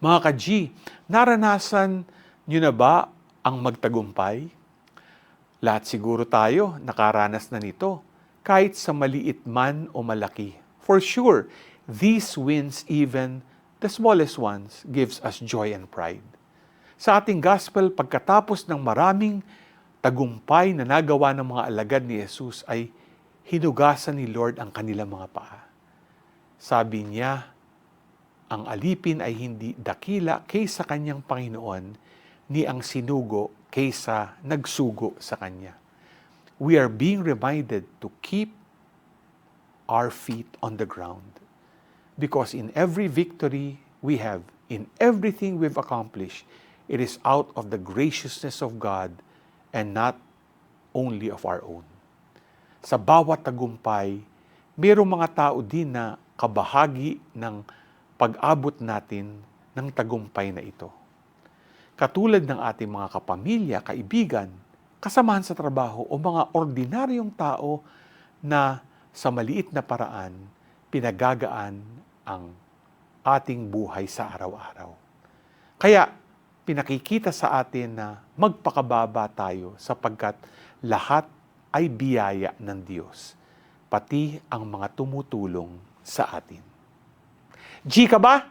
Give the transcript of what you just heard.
Mga ka-G, naranasan nyo na ba ang magtagumpay? Lahat siguro tayo nakaranas na nito, kahit sa maliit man o malaki. For sure, these wins, even the smallest ones, gives us joy and pride. Sa ating gospel, pagkatapos ng maraming tagumpay na nagawa ng mga alagad ni Jesus, ay hinugasan ni Lord ang kanilang mga paa. Sabi niya, ang alipin ay hindi dakila kaysa kanyang Panginoon, ni ang sinugo kaysa nagsugo sa kanya. We are being reminded to keep our feet on the ground. Because in every victory we have, in everything we've accomplished, it is out of the graciousness of God and not only of our own. Sa bawat tagumpay, mayroong mga tao din na kabahagi ng pag-abot natin ng tagumpay na ito. Katulad ng ating mga kapamilya, kaibigan, kasamahan sa trabaho o mga ordinaryong tao na sa maliit na paraan pinagagaan ang ating buhay sa araw-araw. Kaya pinakikita sa atin na magpakababa tayo sapagkat lahat ay biyaya ng Diyos, pati ang mga tumutulong sa atin. G ka ba?